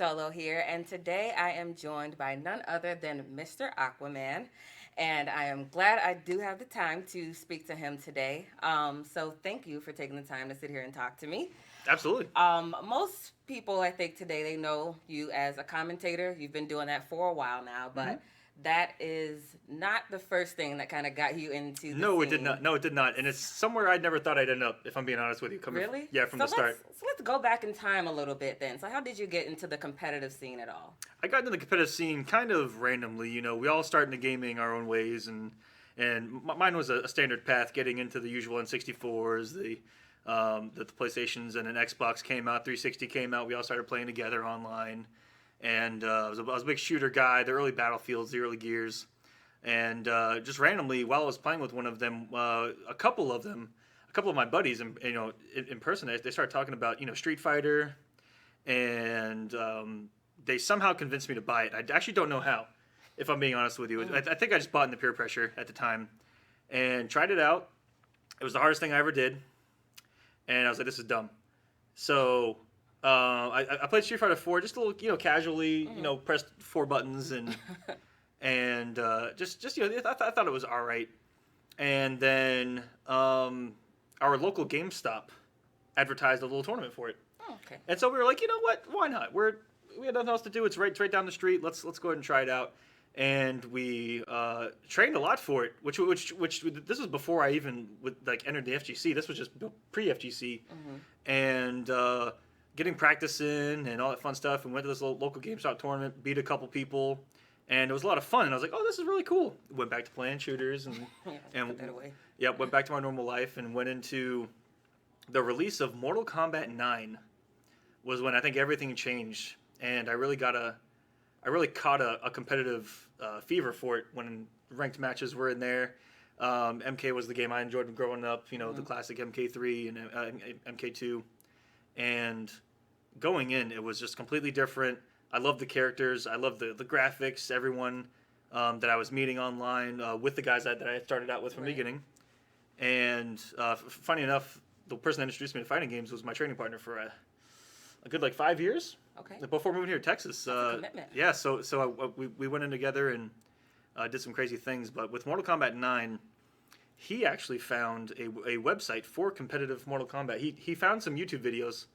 Solo here, and today I am joined by none other than Mr. Aquaman, and I am glad I do have the time to speak to him today. So thank you for taking the time to sit here and talk to me. Absolutely. Most people, I think, today they know you as a commentator. You've been doing that for a while now, hmm but that is not the first thing that kind of got you into the No, it did scene. not. No, it did not. And it's somewhere I never thought I'd end up, if I'm being honest with you. Really? Yeah, from So the let's start. so let's go back in time a little bit then. So how did you get into the competitive scene at all? I got into the competitive scene kind of randomly. We all start into gaming our own ways, and mine was a standard path, getting into the usual N64s, the PlayStations, and an Xbox came out, 360 came out. We all started playing together online, and I was a big shooter guy. The early Battlefields, the early Gears. And just randomly, while I was playing with one of them, a couple of my buddies, in person, they started talking about Street Fighter, and they somehow convinced me to buy it. I actually don't know how, if I'm being honest with you. I think I just bought in the peer pressure at the time, and tried it out. It was the hardest thing I ever did, and I was like, this is dumb. So I played Street Fighter 4 just a little, casually, pressed four buttons and just I thought it was all right. And then our local GameStop advertised a little tournament for it, Oh, okay. and so we were like, you know what, why not? We had nothing else to do. It's right down the street. Let's go ahead and try it out. And we trained a lot for it, which this was before I even entered the FGC. This was just pre FGC, and getting practice in and all that fun stuff. And went to this local GameStop tournament, beat a couple people, and it was a lot of fun. And I was like, oh, this is really cool. Went back to playing shooters and Yeah, put that away. yeah, went back to my normal life and went into the release of Mortal Kombat 9 was when I think everything changed, and I really caught a competitive fever for it when ranked matches were in there. MK was the game I enjoyed growing up, the classic MK3 and MK2, and going in, it was just completely different. I loved the characters, I loved the graphics, everyone that I was meeting online with the guys that I started out with from the beginning. And funny enough, the person that introduced me to fighting games was my training partner for a good 5 years. Okay. Before moving here to Texas. That's a commitment. Yeah, so we went in together and did some crazy things. But with Mortal Kombat 9, he actually found a website for competitive Mortal Kombat. He found some YouTube videos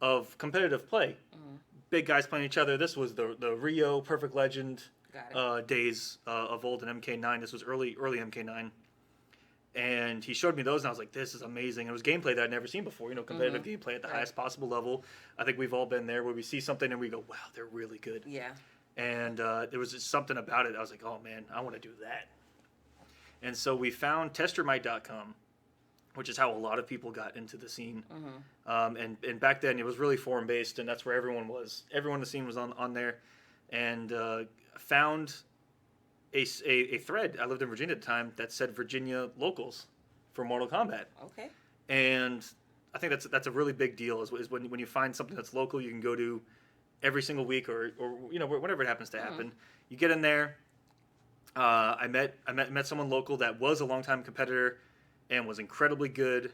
of competitive play. Big guys playing each other. This was the Rio Perfect Legend days of old in MK9. This was early MK9. And he showed me those, and I was like, this is amazing. It was gameplay that I'd never seen before, competitive gameplay at the highest possible level. I think we've all been there where we see something and we go, wow, they're really good. Yeah. And there was just something about it. I was like, oh, man, I want to do that. And so we found testermite.com, which is how a lot of people got into the scene. And back then, it was really forum-based, and that's where everyone was. Everyone in the scene was on there. And found a thread. I lived in Virginia at the time that said Virginia locals for Mortal Kombat. Okay. And I think that's a really big deal is when you find something that's local you can go to every single week or whenever it happens to happen. You get in there. I met someone local that was a longtime competitor and was incredibly good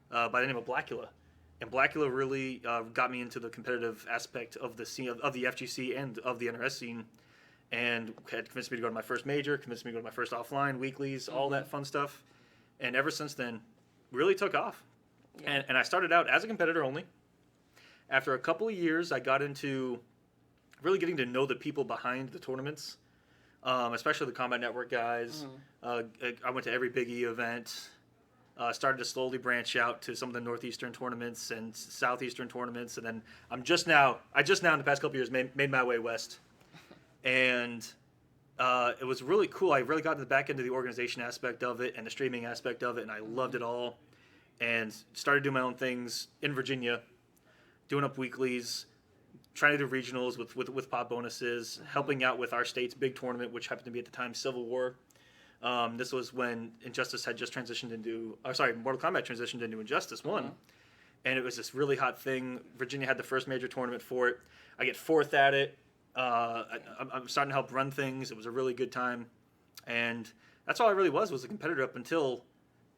by the name of Blackula. And Blackula really got me into the competitive aspect of the scene of the FGC and of the NRS scene. And had convinced me to go to my first major, convinced me to go to my first offline, weeklies, all that fun stuff. And ever since then, really took off. Yeah. And I started out as a competitor only. After a couple of years, I got into really getting to know the people behind the tournaments, especially the Combat Network guys. I went to every Big E event. Started to slowly branch out to some of the Northeastern tournaments and Southeastern tournaments. And then I just now in the past couple of years made my way west. And it was really cool. I really got to the back end of the organization aspect of it and the streaming aspect of it, and I loved it all. And started doing my own things in Virginia, doing up weeklies, trying to do regionals with pop bonuses, helping out with our state's big tournament, which happened to be at the time Civil War. This was when Injustice had just transitioned into, Mortal Kombat transitioned into Injustice 1. And it was this really hot thing. Virginia had the first major tournament for it. I get fourth at it. I'm starting to help run things. It was a really good time. And that's all I really was a competitor up until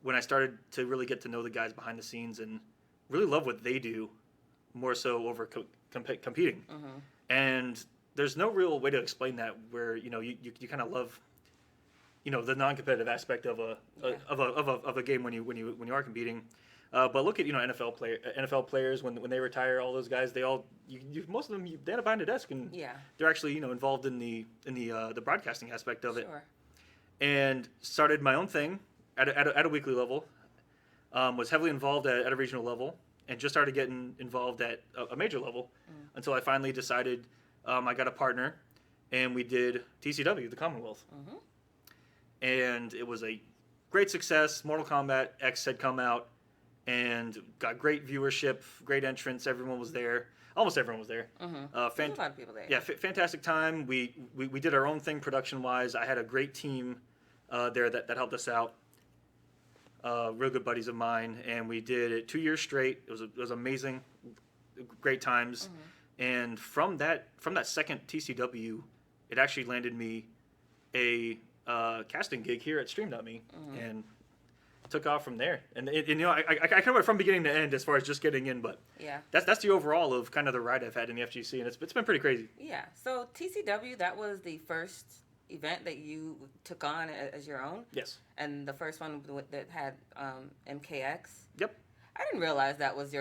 when I started to really get to know the guys behind the scenes and really love what they do more so over competing. And there's no real way to explain that where, you kind of love, the non-competitive aspect of a game when you are competing. But look at NFL players when they retire, all those guys, they all most of them they end up behind a desk, and they're actually involved in the broadcasting aspect of it. Sure. And started my own thing at a weekly level. Was heavily involved at a regional level, and just started getting involved at a major level until I finally decided I got a partner, and we did TCW, the Commonwealth. Mm-hmm. And it was a great success. Mortal Kombat X had come out and got great viewership, great entrance. Everyone was there. Almost everyone was there. Mm-hmm. There's a lot of people there. Yeah, fantastic time. We did our own thing production-wise. I had a great team there that helped us out. Real good buddies of mine, and we did it 2 years straight. It was amazing, great times. Mm-hmm. And from that second TCW, it actually landed me a casting gig here at Stream.me, and took off from there. And I kind of went from beginning to end as far as just getting in, but that's the overall of kind of the ride I've had in the FGC, and it's been pretty crazy. Yeah. So TCW, that was the first event that you took on as your own. Yes. And the first one that had MKX. Yep. I didn't realize that was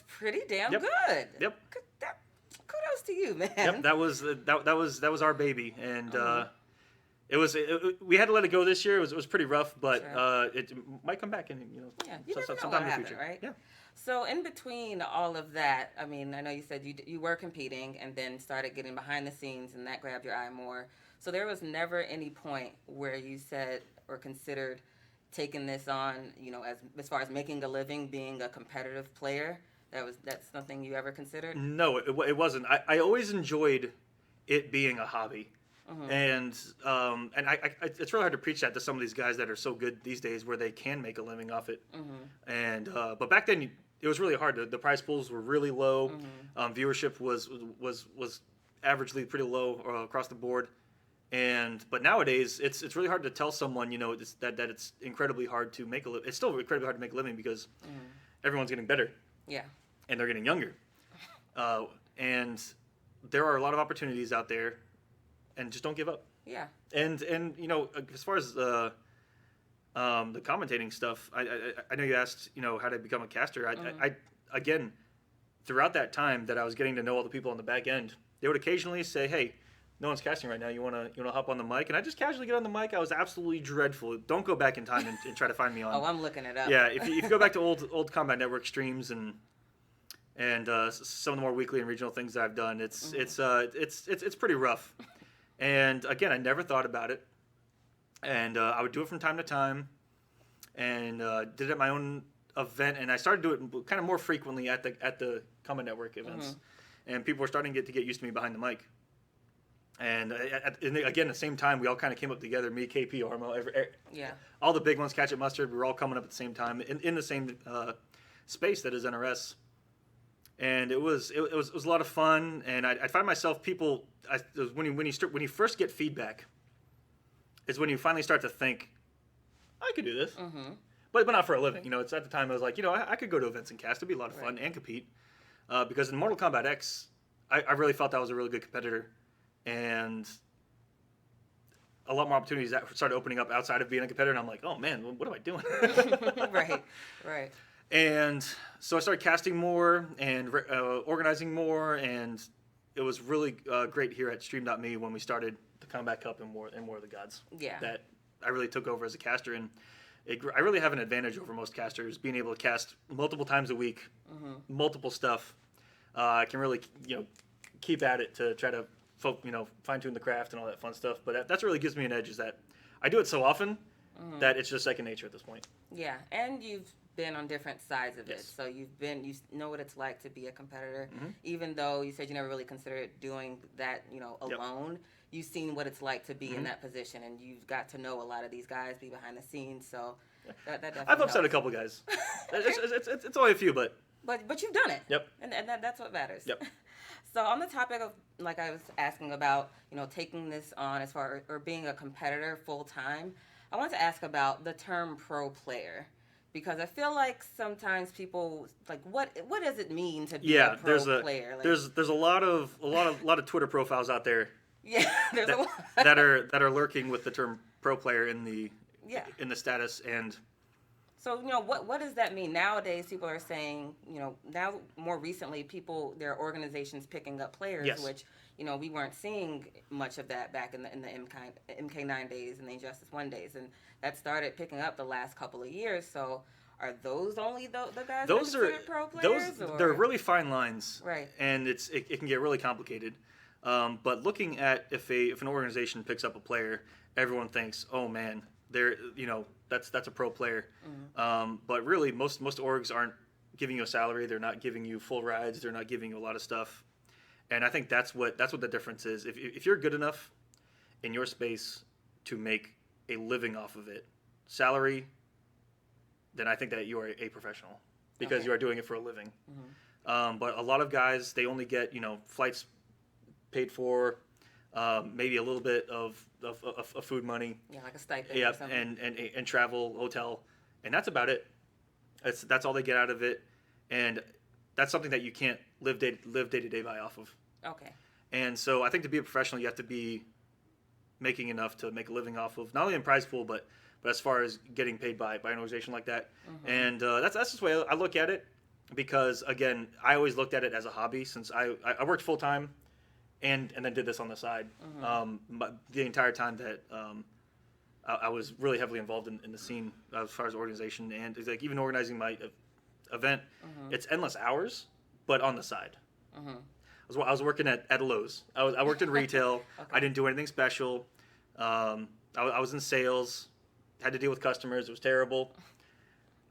pretty damn good. Yep. Kudos to you, man. Yep. That was our baby, and. We had to let it go this year. It was pretty rough, but sure. It might come back, and you never know sometime in the happen, future, right? Yeah. So in between all of that, I mean, I know you said you were competing, and then started getting behind the scenes, and that grabbed your eye more. So there was never any point where you said or considered taking this on, as far as making a living, being a competitive player. That's something you ever considered? No, it wasn't. I always enjoyed it being a hobby. Mm-hmm. And it's really hard to preach that to some of these guys that are so good these days, where they can make a living off it. Mm-hmm. And but back then it was really hard. The prize pools were really low. Mm-hmm. Viewership was averagely pretty low across the board. But nowadays it's really hard to tell someone that it's incredibly hard to make a living. It's still incredibly hard to make a living because everyone's getting better. Yeah. And they're getting younger. And there are a lot of opportunities out there. And just don't give up. Yeah. And as far as the commentating stuff, I know you asked how to become a caster. I again, throughout that time that I was getting to know all the people on the back end, they would occasionally say, "Hey, no one's casting right now. You wanna hop on the mic?" And I just casually get on the mic. I was absolutely dreadful. Don't go back in time and try to find me on. Oh, I'm looking it up. Yeah, if you go back to old Combat Network streams and some of the more weekly and regional things that I've done, it's pretty rough. And again, I never thought about it, and I would do it from time to time, and did it at my own event, and I started doing it kind of more frequently at the Combat Network events, and people were starting to get used to me behind the mic. And again, at the same time, we all kind of came up together. Me, KP, Armo, all the big ones, Catch It Mustard. We were all coming up at the same time in the same space that is NRS. And it was a lot of fun, and I find myself when you first get feedback, is when you finally start to think, I could do this, but not for a living. It's at the time I was like, I could go to events and cast. It'd be a lot of fun and compete, because in Mortal Kombat X, I really felt I was a really good competitor, and a lot more opportunities that started opening up outside of being a competitor, and I'm like, oh man, what am I doing? Right. And so I started casting more and organizing more, and it was really great here at Stream.me when we started the Combat Cup and more of the gods. Yeah. That I really took over as a caster, and I really have an advantage over most casters, being able to cast multiple times a week, multiple stuff. I can really keep at it to try to fine tune the craft and all that fun stuff. But that's really gives me an edge, is that I do it so often that it's just second nature at this point. Yeah, and you've been on different sides of it, Yes. so you know what it's like to be a competitor. Even though you said you never really considered doing that alone, you've seen what it's like to be in that position, and you've got to know a lot of these guys, be behind the scenes. So that definitely I've upset helps. a couple guys. it's only a few, but you've done it. Yep. And that's what matters. Yep. So on the topic of, like I was asking about, taking this on as far or being a competitor full time, I want to ask about the term pro player. Because I feel like sometimes people like what does it mean to be a Yeah, pro player? Like, there's a lot of Twitter profiles out there yeah, there's a that lot. that are lurking with the term pro player Yeah. in the status. And So, what does that mean? Nowadays people are saying, now more recently their organizations picking up players, yes, which, we weren't seeing much of that back in the MK9 days and the Injustice 1 days, and that started picking up the last couple of years. So, are those only the guys that are those are considered pro those players, or they're really fine lines, right? and it can get really complicated. But looking at if an organization picks up a player, everyone thinks, oh man, they're that's a pro player. But really, most orgs aren't giving you a salary. They're not giving you full rides. They're not giving you a lot of stuff. And I think that's what the difference is. If you're good enough in your space to make a living off of it, salary, then I think that you are a professional because you are doing it for a living. But a lot of guys, they only get flights paid for, maybe a little bit of food money. Yeah, like a stipend or something. And travel, hotel, and that's about it. That's all they get out of it, and that's something that you can't live day to day by off of. Okay. And so I think to be a professional, you have to be making enough to make a living off of not only in prize pool, but as far as getting paid by an organization like that. And that's just the way I look at it, because again, I always looked at it as a hobby since I worked full time. And then did this on the side. The entire time that I was really heavily involved in the scene as far as organization, and it's like even organizing my event, it's endless hours, but on the side. I was working at Lowe's. I worked in retail. Okay. I didn't do anything special. I was in sales. Had to deal with customers. It was terrible.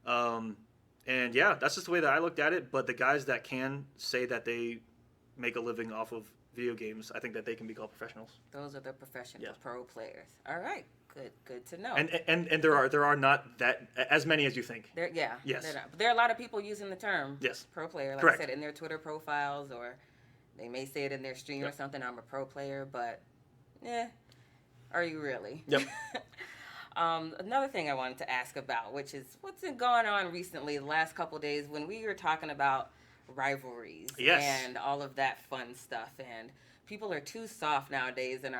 And yeah, that's just the way that I looked at it. But the guys that can say that they make a living off of video games, I think that they can be called professionals. Those are the professional Yeah. pro players. All right, good to know. And there are not that as many as you think. Yes. Yes. But there are a lot of people using the term Yes. pro player, like Correct. I said, in their Twitter profiles, or they may say it in their stream or Yep. something. I'm a pro player, but are you really? Yep. Another thing I wanted to ask about, which is what's been going on recently, the last couple of days, when we were talking about rivalries Yes. and all of that fun stuff, and people are too soft nowadays in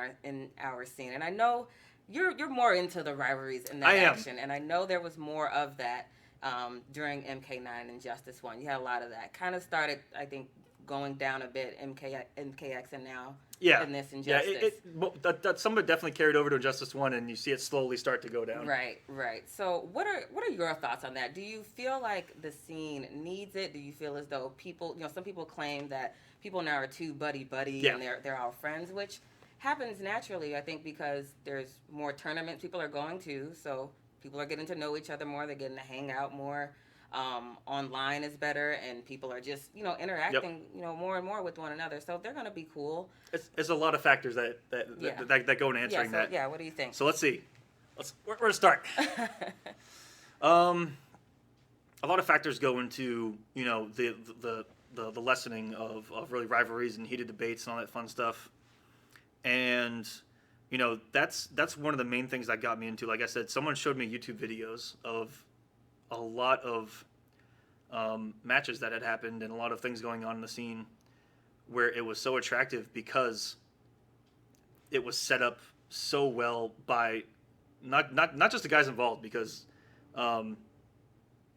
our scene. And I know you're more into the rivalries and that I am. action, and I know there was more of that during MK9 and Justice 1. You had a lot of that. Kind of started, I think, going down a bit, MKX, and now in this Injustice. That some of it definitely carried over to Injustice 1, and you see it slowly start to go down. Right. So what are your thoughts on that? Do you feel like the scene needs it? Do you feel as though people, some people claim that people now are too buddy and they're all friends, which happens naturally, I think, because there's more tournaments people are going to, so people are getting to know each other more, they're getting to hang out more. Online is better, and people are just interacting more and more with one another, so they're going to be cool. It's a lot of factors that go into answering that. Yeah, what do you think? So let's see. Where to start? A lot of factors go into the lessening of really rivalries and heated debates and all that fun stuff, and that's one of the main things that got me into. Like I said, someone showed me YouTube videos of a lot of matches that had happened and a lot of things going on in the scene where it was so attractive because it was set up so well by not just the guys involved, because and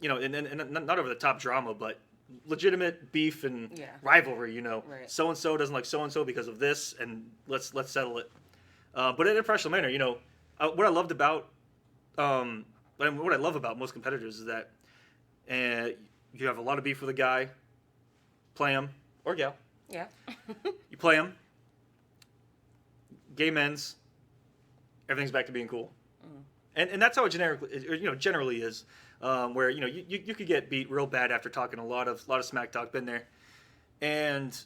not over the top drama, but legitimate beef and rivalry. Right. So and so doesn't like so and so because of this, and let's settle it. But in a professional manner. What I loved about what I love about most competitors is that you have a lot of beef with a guy, play him, or gal. Yeah. You play him, game ends, everything's back to being cool. And that's how it generally is, where you could get beat real bad after talking a lot of smack talk, been there, and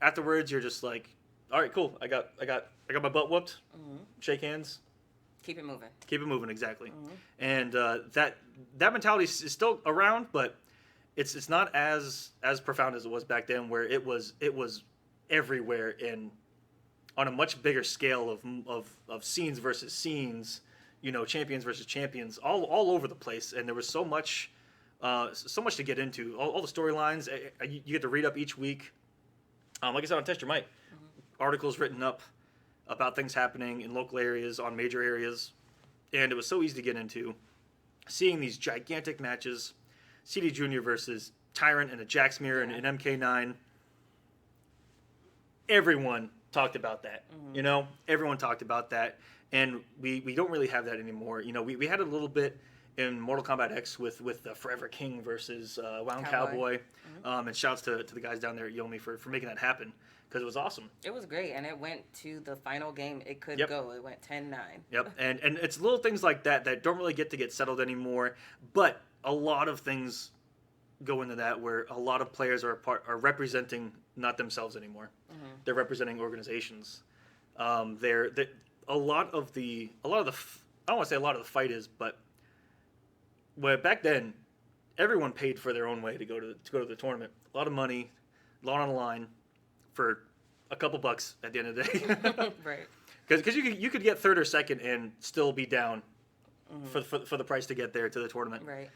afterwards you're just like, all right, cool, I got my butt whooped, shake hands. Keep it moving. Exactly. And that mentality is still around, but it's not as profound as it was back then, where it was everywhere and on a much bigger scale of scenes versus scenes. champions versus champions all over the place, and there was so much to get into. All the storylines you get to read up each week. Like I said on Test Your Might, articles written up about things happening in local areas, on major areas, and it was so easy to get into. Seeing these gigantic matches, CD Junior versus Tyrant and a Jacksmere and an MK9. Everyone talked about that. Everyone talked about that, and we don't really have that anymore. We had a little bit in Mortal Kombat X with the Forever King versus Wound Cowboy. And shouts to the guys down there at Yomi for making that happen, because it was awesome. It was great, and it went to the final game. It could go. It went 10-9. Yep, and it's little things like that don't really get settled anymore, but a lot of things go into that where a lot of players are representing not themselves anymore. They're representing organizations. They're a lot of the I don't want to say a lot of the fight is, but back then, everyone paid for their own way to go to the tournament. A lot of money, a lot on the line, for a couple bucks at the end of the day. Right. Because you could get third or second and still be down for the price to get there to the tournament. Right.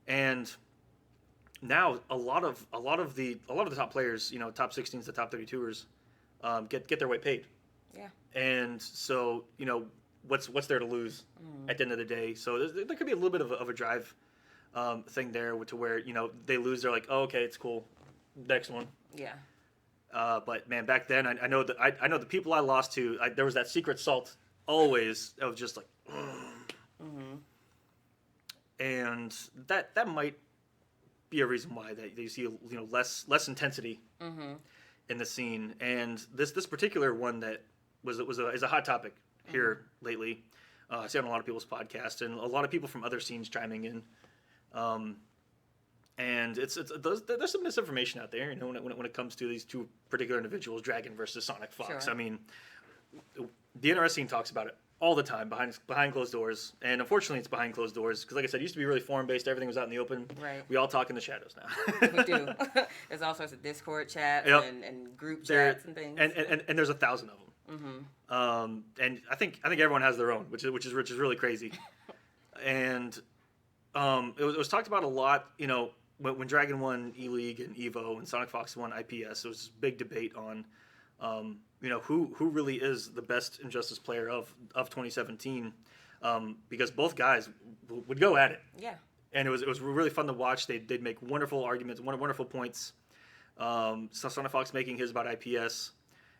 And now a lot of the top players, top 16s, the top 32ers, get their way paid. Yeah. And so what's there to lose at the end of the day? So there could be a little bit of a drive thing there to where they lose. They're like, oh, okay, it's cool. Next one. Yeah. But man, back then I know the people I lost to. There was that secret salt always. I was just like, and that might be a reason why that you see less intensity in the scene. And this particular one that is a hot topic here lately. I see on a lot of people's podcasts and a lot of people from other scenes chiming in. And there's some misinformation out there, when it comes to these two particular individuals, Dragon versus Sonic Fox. Sure. I mean, the NRS scene talks about it all the time behind closed doors, and unfortunately, it's behind closed doors because, like I said, it used to be really forum based. Everything was out in the open. Right. We all talk in the shadows now. We do. There's all sorts of Discord chats and group chats and things. And there's 1,000 of them. And I think everyone has their own, which is really crazy. And it was talked about a lot, when Dragon won E-League and Evo and Sonic Fox won IPS. There was this big debate on who really is the best Injustice player of 2017, because both guys would go at it. Yeah. And it was really fun to watch. They'd make wonderful arguments, wonderful points. So Sonic Fox making his about IPS,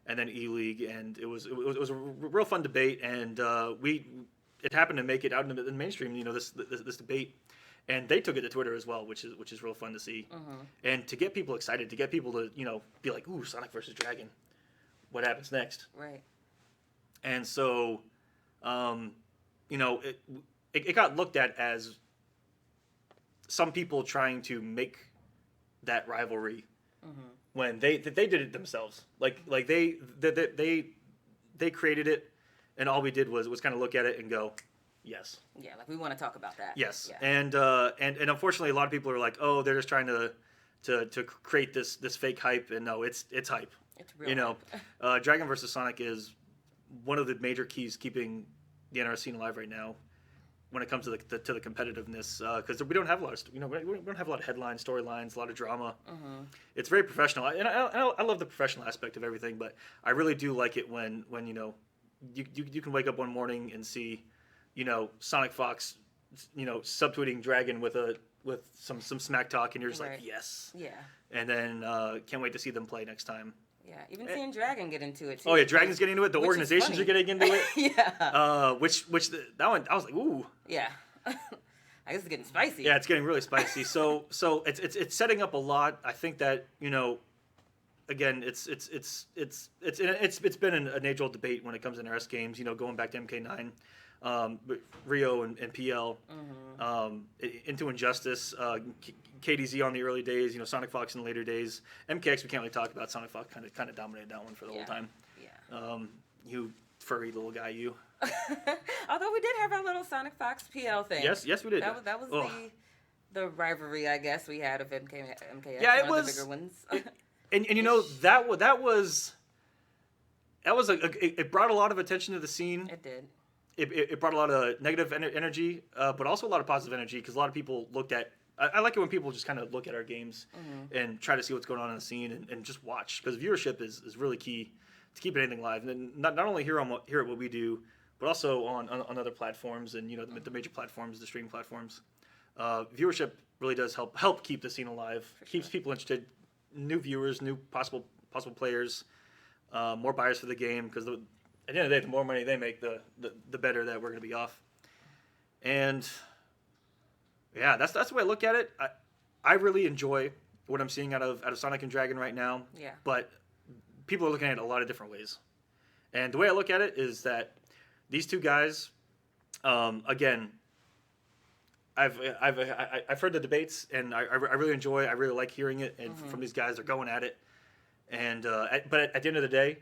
and then E-League, and it was a real fun debate. And it happened to make it out in the mainstream. This debate, and they took it to Twitter as well, which is real fun to see. And to get people excited, to get people to be like, ooh, Sonic versus Dragon, what happens next? Right. And so, it got looked at as some people trying to make that rivalry when they did it themselves. Like they created it, and all we did was kind of look at it and go, yes. Yeah, like we want to talk about that. Yes. Yeah. And unfortunately, a lot of people are like, oh, they're just trying to create this fake hype, and no, it's hype. It's real hype. Dragon versus Sonic is one of the major keys keeping the NRS scene alive right now when it comes to the competitiveness, because we don't have a lot of we don't have a lot of headlines, storylines, a lot of drama. It's very professional, and I love the professional aspect of everything, but I really do like it when you can wake up one morning and see Sonic Fox subtweeting Dragon with some smack talk, and you're just like, yes. Yeah. And then can't wait to see them play next time. Yeah, even seeing Dragon get into it too. Oh yeah, Dragon's getting into it. The organizations are getting into it. Yeah. That one I was like, ooh. Yeah. I guess it's getting spicy. Yeah, it's getting really spicy. So it's setting up a lot. I think that again, it's been an age-old debate when it comes to NRS games. Going back to MK9. Rio and PL into Injustice, KDZ on the early days, Sonic Fox in the later days. MKX we can't really talk about. Sonic Fox kind of dominated that one for the whole time. Yeah. You furry little guy, you. Although we did have our little Sonic Fox PL thing. Yes, we did. That was the rivalry, I guess, we had of MKX. Yeah, it one was of the bigger ones. that was it brought a lot of attention to the scene. It did. it brought a lot of negative energy, but also a lot of positive energy because a lot of people looked at. I like it when people just kind of look at our games and try to see what's going on in the scene and just watch because viewership is really key to keep anything live. And then not only here at what we do, but also on other platforms and the major platforms, the streaming platforms. Viewership really does help keep the scene alive, keeps people interested, new viewers, new possible players, more buyers for the game because at the end of the day, the more money they make, the better that we're going to be off. And yeah, that's the way I look at it. I really enjoy what I'm seeing out of Sonic and Dragon right now. Yeah. But people are looking at it a lot of different ways. And the way I look at it is that these two guys, again, I've heard the debates and I really enjoy. I really like hearing it and from these guys. They're going at it. And but at the end of the day,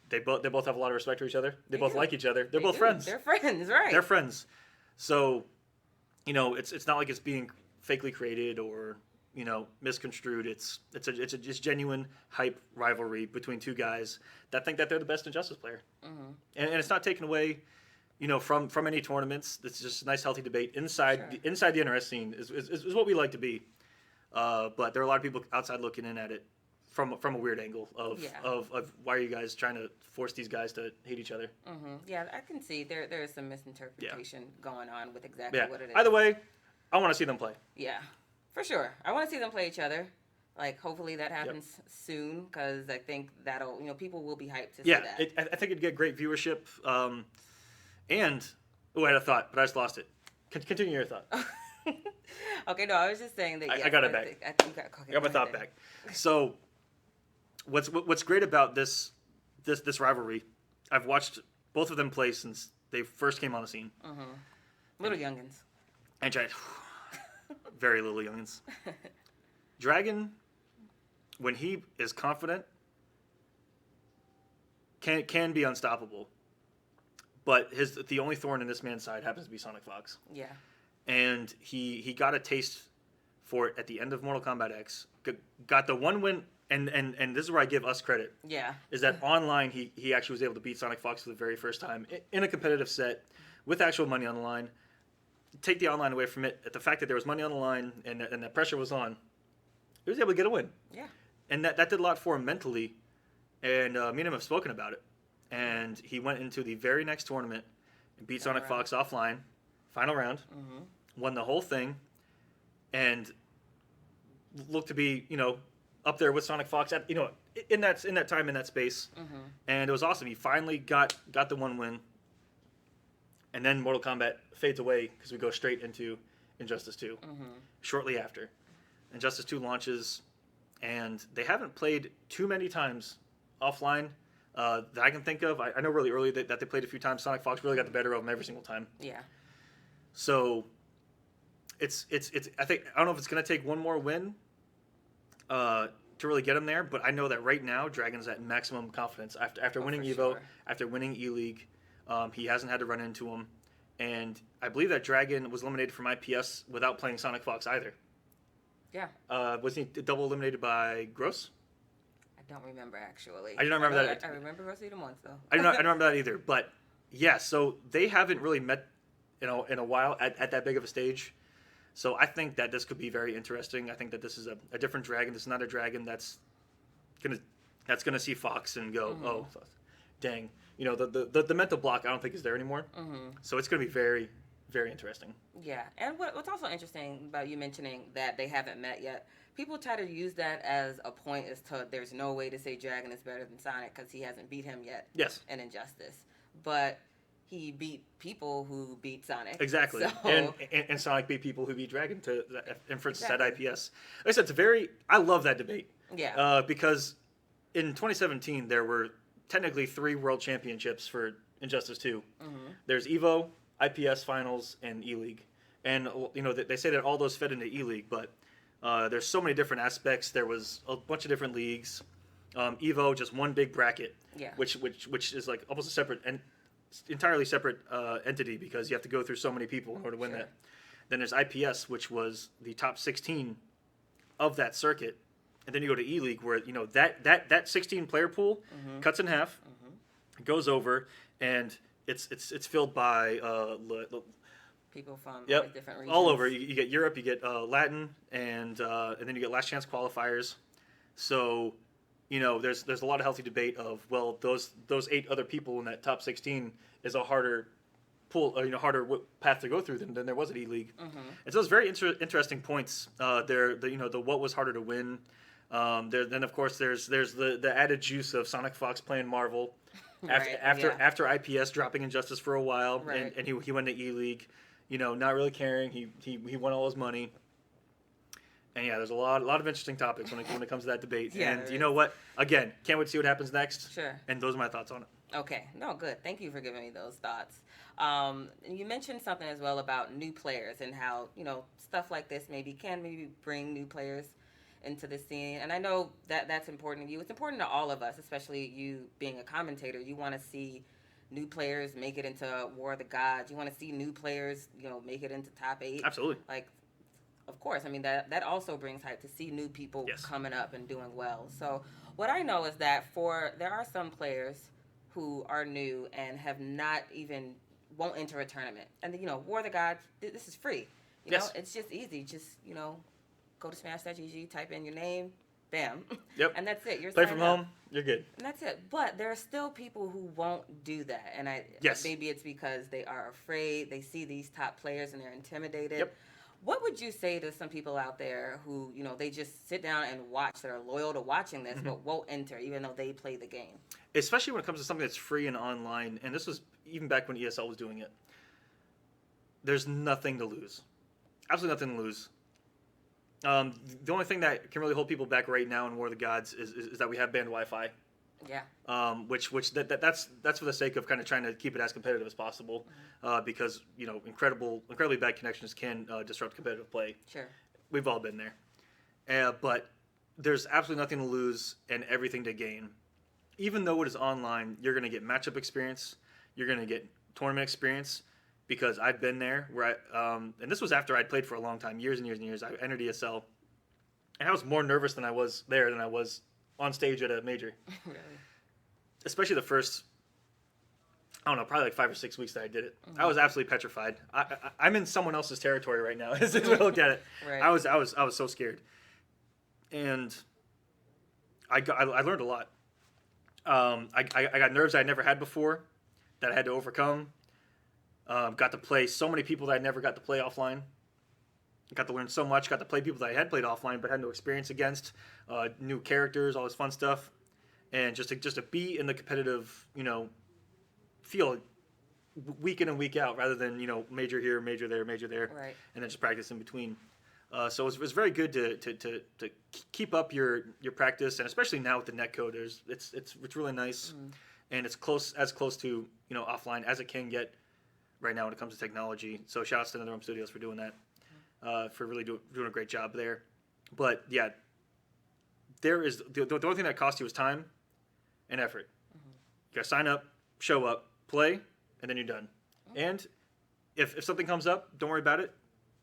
they both have a lot of respect for each other. They both like each other. They're both friends. They're friends, right? They're friends. So, it's not like it's being fakely created or misconstrued. It's a just genuine hype rivalry between two guys that think that they're the best Injustice player, and it's not taken away, from any tournaments. It's just a nice healthy debate inside the NRS scene is what we like to be. But there are a lot of people outside looking in at it from a weird angle of why are you guys trying to force these guys to hate each other? Yeah, I can see there is some misinterpretation going on with exactly what it is. Either way, I want to see them play. Yeah, for sure. I want to see them play each other. Like, hopefully that happens soon because I think that'll, people will be hyped to see that. I think it'd get great viewership. And I had a thought, but I just lost it. Continue your thought. Okay, no, I was just saying that. I got it back. I got my thought back. So, what's great about this rivalry? I've watched both of them play since they first came on the scene. Little youngins. And very little youngins. Dragon, when he is confident, can be unstoppable. But the only thorn in this man's side happens to be Sonic Fox. Yeah. And he got a taste for it at the end of Mortal Kombat X. Got the one win, and this is where I give us credit. Yeah. Is that online he actually was able to beat Sonic Fox for the very first time in a competitive set with actual money on the line. Take the online away from it. At the fact that there was money on the line and that pressure was on, he was able to get a win. Yeah. And that did a lot for him mentally. And me and him have spoken about it. And he went into the very next tournament and beat Sonic Fox offline, final round, won the whole thing, and looked to be, up there with Sonic Fox at, in that time, in that space. And it was awesome. He finally got the one win. And then Mortal Kombat fades away because we go straight into Injustice 2 shortly after. Injustice 2 launches, and they haven't played too many times offline that I can think of. I know really early that they played a few times. Sonic Fox really got the better of them every single time. Yeah. So it's I don't know if it's going to take one more win to really get him there, but I know that right now Dragon's at maximum confidence after winning Evo, after winning E-League. He hasn't had to run into him. And I believe that Dragon was eliminated from IPS without playing Sonic Fox either. Yeah. Wasn't he double eliminated by Gross? I don't remember, actually. I do not remember that. I remember Gross him once, though. I don't remember that either. But, yeah, so they haven't really met in a while at that big of a stage. So I think that this could be very interesting. I think that this is a different Dragon. This is not a Dragon that's gonna see Fox and go, oh, dang. The mental block I don't think is there anymore. So it's going to be very, very interesting. Yeah. And what's also interesting about you mentioning that they haven't met yet, people try to use that as a point as to there's no way to say Dragon is better than Sonic because he hasn't beat him yet. Yes. In Injustice. But he beat people who beat Sonic. Exactly. So... And Sonic beat people who beat Dragon for instance, at IPS. Like I said, I love that debate. Yeah. Because in 2017, there were technically 3 world championships for Injustice 2. There's Evo, IPS Finals, and E-League. And, they say that all those fed into E-League, but there's so many different aspects. There was a bunch of different leagues. Evo, just one big bracket, which is like almost a separate and entirely separate entity because you have to go through so many people in order to win that. Then there's IPS, which was the top 16 of that circuit. And then you go to E-League where, that 16-player pool cuts in half, goes over, and it's filled by People from all yep, these different regions. all over. You get Europe, you get Latin, and then you get last chance qualifiers. So, there's a lot of healthy debate of, well, those 8 other people in that top 16 is a harder path to go through than there was at E League. Mm-hmm. And so it's very interesting points. The what was harder to win. Then of course there's the added juice of Sonic Fox playing Marvel. After IPS dropping Injustice for a while, right. and he went to E League, not really caring. He won all his money. And yeah, there's a lot of interesting topics when it comes to that debate. Yeah, and you know what? Again, can't wait to see what happens next. Sure. And those are my thoughts on it. Okay. No, good. Thank you for giving me those thoughts. You mentioned something as well about new players and how, stuff like this can bring new players into the scene. And I know that that's important to you. It's important to all of us, especially you being a commentator. You want to see new players make it into War of the Gods. You want to see new players, make it into top 8. Absolutely. Of course, I mean, that also brings hype to see new people Yes. coming up and doing well. So what I know is that there are some players who are new and have not even won't enter a tournament. And War of the Gods, this is free. Yes. It's just easy. Just go to smash.gg, type in your name, bam. Yep. And that's it. You're Play signed from up. home, you're good. And that's it. But there are still people who won't do that. And Yes. maybe it's because they are afraid. They see these top players and they're intimidated. Yep. What would you say to some people out there who, they just sit down and watch, that are loyal to watching this, but won't enter even though they play the game? Especially when it comes to something that's free and online, and this was even back when ESL was doing it. There's nothing to lose. Absolutely nothing to lose. The only thing that can really hold people back right now in War of the Gods is that we have banned Wi-Fi. Yeah. That's for the sake of kind of trying to keep it as competitive as possible, because incredibly bad connections can disrupt competitive play. Sure. We've all been there, but there's absolutely nothing to lose and everything to gain. Even though it is online, you're going to get matchup experience, you're going to get tournament experience, because I've been there where and this was after I'd played for a long time, years and years and years. I entered ESL, and I was more nervous than I was there than I was on stage at a major. Really? Especially the first, I don't know, probably like 5 or 6 weeks that I did it. I was absolutely petrified. I'm in someone else's territory right now. Is the way I look at it. Right. I was so scared, and I learned a lot. I got nerves I never had before that I had to overcome. Got to play so many people that I never got to play offline. Got to learn so much. Got to play people that I had played offline but had no experience against. New characters, all this fun stuff, and just to be in the competitive, field week in and week out, rather than major here, major there, Right. and then just practice in between. So it was very good to keep up your practice, and especially now with the netcode, it's really nice, and it's close to offline as it can get right now when it comes to technology. So shout outs to NetherRealm Studios for doing that, for really doing a great job there. But yeah, there is the only thing that costs you is time and effort. You gotta sign up, show up, play, and then you're done. And if something comes up, don't worry about it.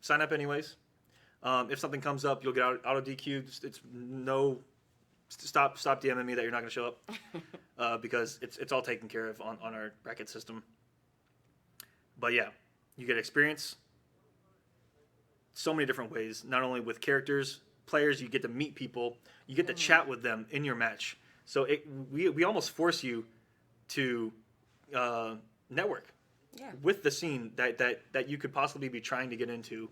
Sign up anyways. If something comes up, you'll get auto DQ'd. It's no stop DMing me that you're not going to show up, because it's all taken care of on our bracket system. But yeah, you get experience so many different ways. Not only with characters, players, you get to meet people, you get to chat with them in your match. So we almost force you to network with the scene that you could possibly be trying to get into.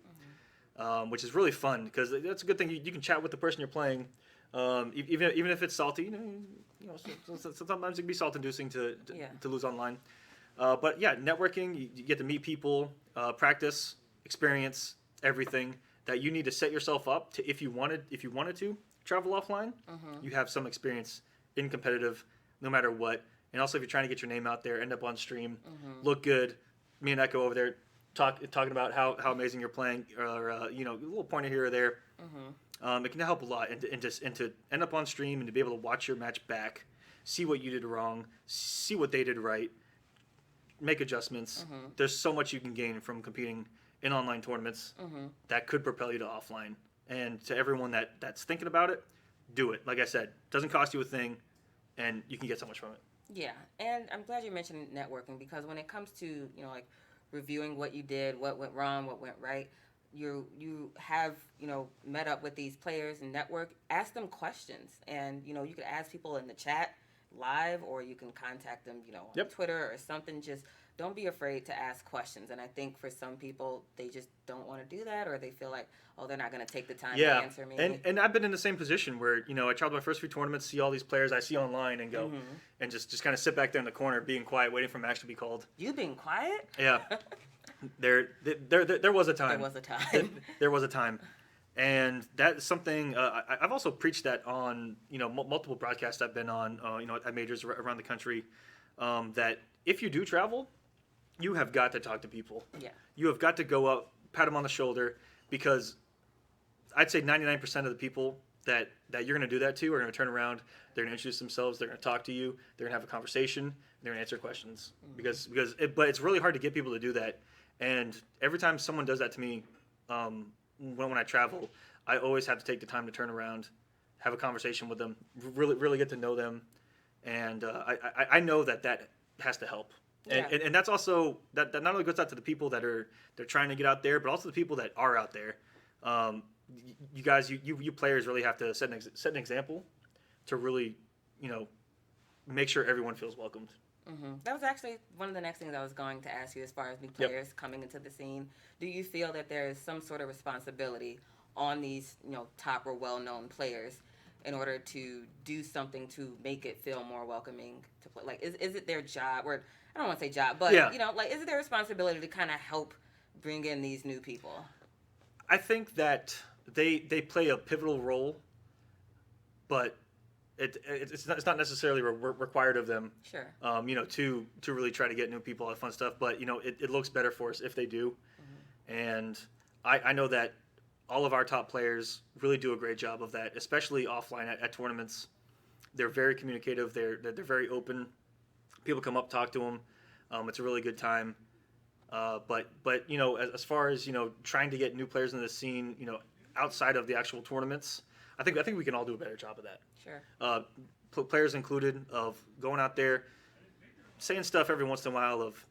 Which is really fun, because that's a good thing. You can chat with the person you're playing, even if it's salty. Sometimes it can be salt-inducing to lose online. But yeah, networking, you get to meet people, practice, experience everything that you need to set yourself up to. If you wanted to travel offline, you have some experience in competitive, no matter what. And also, if you're trying to get your name out there, end up on stream, look good. Me and Echo over there talking about how amazing you're playing, or a little pointer here or there. It can help a lot, and to end up on stream and to be able to watch your match back, see what you did wrong, see what they did right, make adjustments. There's so much you can gain from competing in online tournaments that could propel you to offline. And to everyone that's thinking about it, do it. Like I said, doesn't cost you a thing, and you can get so much from it. Yeah, and I'm glad you mentioned networking because when it comes to like reviewing what you did, what went wrong, what went right, you have met up with these players and network. Ask them questions, and you could ask people in the chat live, or you can contact them on Yep. Twitter or something. Just don't be afraid to ask questions. And I think for some people they just don't want to do that, or they feel like they're not going to take the time to Yeah, answer and me. and I've been in the same position where I traveled my first few tournaments, see all these players I see online, and go Mm-hmm. and just kind of sit back there in the corner, being quiet, waiting for a match to be called. You being quiet? Yeah, there was a There time. was a There, time. there was a time, and that's something I've also preached that on multiple broadcasts I've been on at majors around the country, that if you do travel, you have got to talk to people. Yeah. You have got to go up, pat them on the shoulder, because I'd say 99% of the people that you're going to do that to are going to turn around. They're going to introduce themselves. They're going to talk to you. They're going to have a conversation. They're going to answer questions but it's really hard to get people to do that. And every time someone does that to me, when I travel, I always have to take the time to turn around, have a conversation with them, really get to know them, and I know that has to help. Yeah. And that's also that not only goes out to the people they're trying to get out there, but also the people that are out there. You guys, you players really have to set an example to really, make sure everyone feels welcomed. Mm-hmm. That was actually one of the next things I was going to ask you as far as new Yep. players coming into the scene. Do you feel that there is some sort of responsibility on these, top or well-known players in order to do something to make it feel more welcoming to play? Like, is it their job, or I don't want to say job, but, Yeah. Like, is it their responsibility to kind of help bring in these new people? I think that they play a pivotal role, but it's not necessarily required of them. Sure. To really try to get new people, all that fun stuff. But it looks better for us if they do. Mm-hmm. And I know that all of our top players really do a great job of that, especially offline at tournaments. They're very communicative. They're very open. People come up, talk to them. It's a really good time. But as far as trying to get new players in the scene, outside of the actual tournaments, I think we can all do a better job of that. Sure. Players included, of going out there, saying stuff every once in a while of,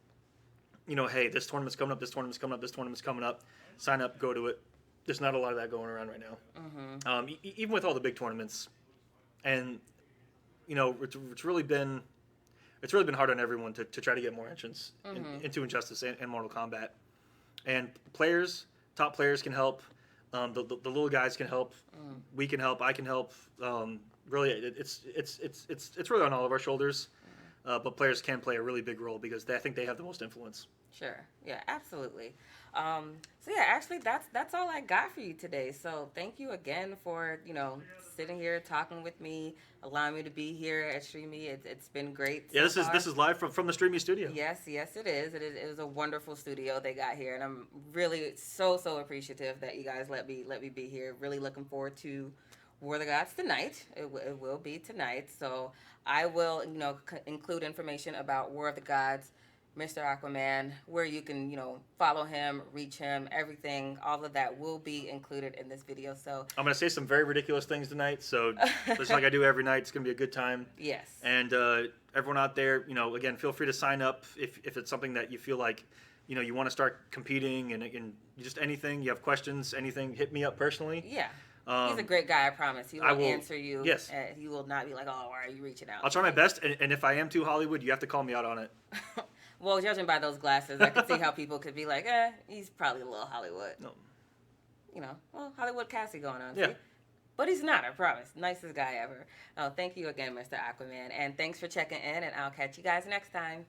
hey, this tournament's coming up, this tournament's coming up, this tournament's coming up. Sign up, go to it. There's not a lot of that going around right now. Mm-hmm. Even with all the big tournaments, and it's really been hard on everyone to try to get more entrants into Injustice and Mortal Kombat. And top players can help. The little guys can help. We can help. I can help. Really, it's really on all of our shoulders. But players can play a really big role because I think they have the most influence. Sure. Yeah, absolutely. So yeah, actually that's all I got for you today. So thank you again for, sitting here talking with me, allowing me to be here at Streamy. It's been great. Yeah, so this is live from the Streamy studio. Yes, it is. It is a wonderful studio they got here, and I'm really so appreciative that you guys let me be here. Really looking forward to War of the Gods tonight. It will be tonight. So I will, include information about War of the Gods, Mr. Aquaman, where you can, follow him, reach him, everything. All of that will be included in this video. So I'm gonna say some very ridiculous things tonight. So just like I do every night, it's gonna be a good time. yes. And everyone out there, again, feel free to sign up if it's something that you feel like, you want to start competing and just anything. You have questions, anything, hit me up personally. Yeah. He's a great guy, I promise. He will answer you. Yes. He will not be like, oh, why are you reaching out? I'll try my best, and if I am too Hollywood, you have to call me out on it. Well, judging by those glasses, I could see how people could be like, he's probably a little Hollywood. No. Hollywood Cassie going on. Yeah. See? But he's not, I promise. Nicest guy ever. Oh, thank you again, Mr. Aquaman. And thanks for checking in, and I'll catch you guys next time.